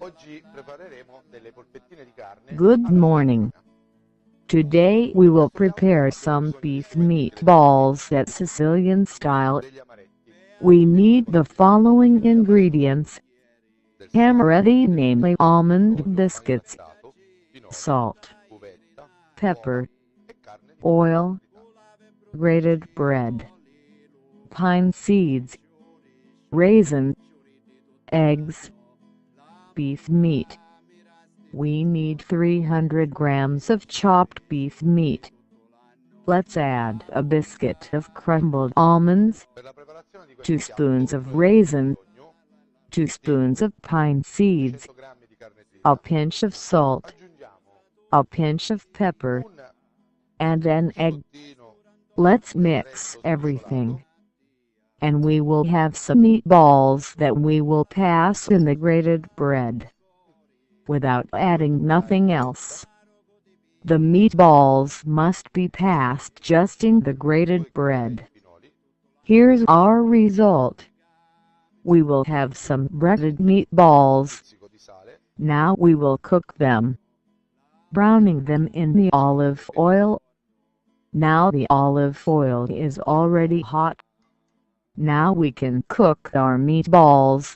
Oggi prepareremo delle polpettine di carne Good alla morning. siciliana. Today we will prepare some beef meatballs at Sicilian style. Degli amaretti, We need the following ingredients: del ham sale, ready, namely almond olio biscuits, pangrattato, pinoli, salt, uvetta, uova pepper, e carne di oil, qualità. grated bread, pine seeds, raisins, eggs, beef meat. We need 300 grams of chopped beef meat. Let's add a biscuit of crumbled almonds, Per la preparazione di questo 2 spoons piatto of noi avremo raisins, bisogno 2 di spoons of pine seeds, 200 g di carne a trita. pinch of salt, Aggiungiamo a pinch of pepper, un and an egg. biscottino Let's di mix amaretto everything, sbriciolato, and we will have some meatballs that we will pass in the grated bread, without adding nothing else. The meatballs must be passed just in the 2 grated cucchiai di bread. pinoli, Here's our result. We will have some breaded un meatballs. pizzico di sale, Now we will cook them, browning them in the olive oil. Now the olive oil is already hot. Now we can cook our meatballs.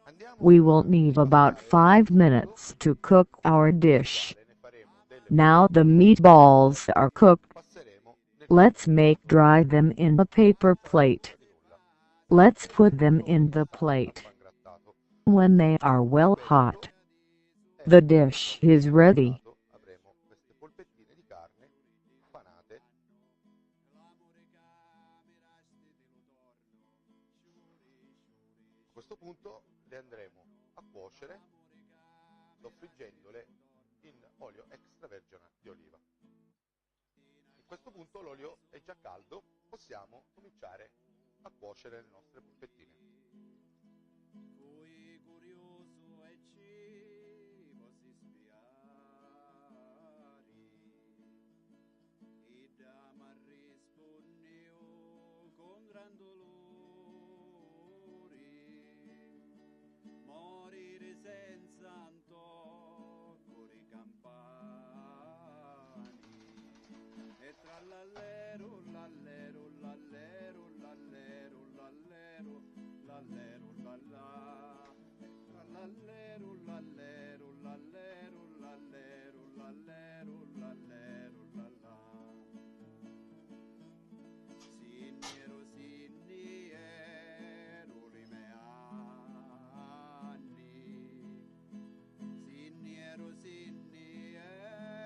andiamo We will a need about ripassare 5 tutto minutes to cook our sul dish. quale ne faremo delle Now the polpettine meatballs are cooked. passeremo nel Let's forno make dry them in a paper plate. di nulla. Let's put them in the plate. Pangrattato When they are well coperto hot, e the dish is ready. avremo queste polpettine di carne panate. A questo punto le andremo a cuocere soffriggendole in olio extravergine di oliva. In questo punto l'olio è già caldo, possiamo cominciare a cuocere le nostre polpettine.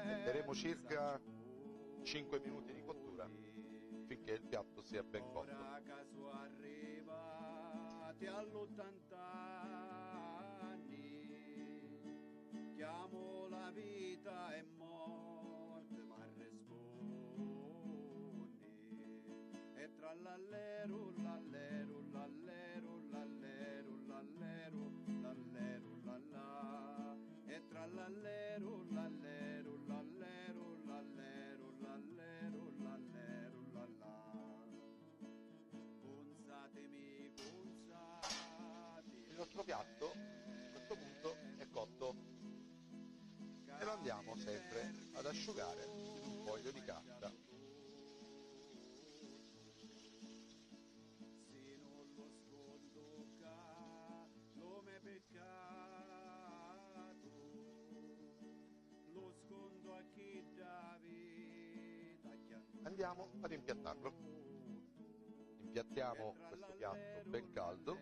Metteremo circa 5 minuti di cottura finché il piatto sia ben cotto. Chiamo la vita e morte ma rispondi e tra l'allero, l'allero, l'allero, l'allero, l'allero, l'allero, l'allà e tra l'allero, l'allero, l'allero, l'allero, l'allero, l'allero, l'allà. Punzatemi, punzati. Il nostro piatto a questo punto è cotto e lo andiamo sempre ad asciugare in un foglio di carta. Andiamo ad impiattarlo. Impiattiamo questo piatto ben caldo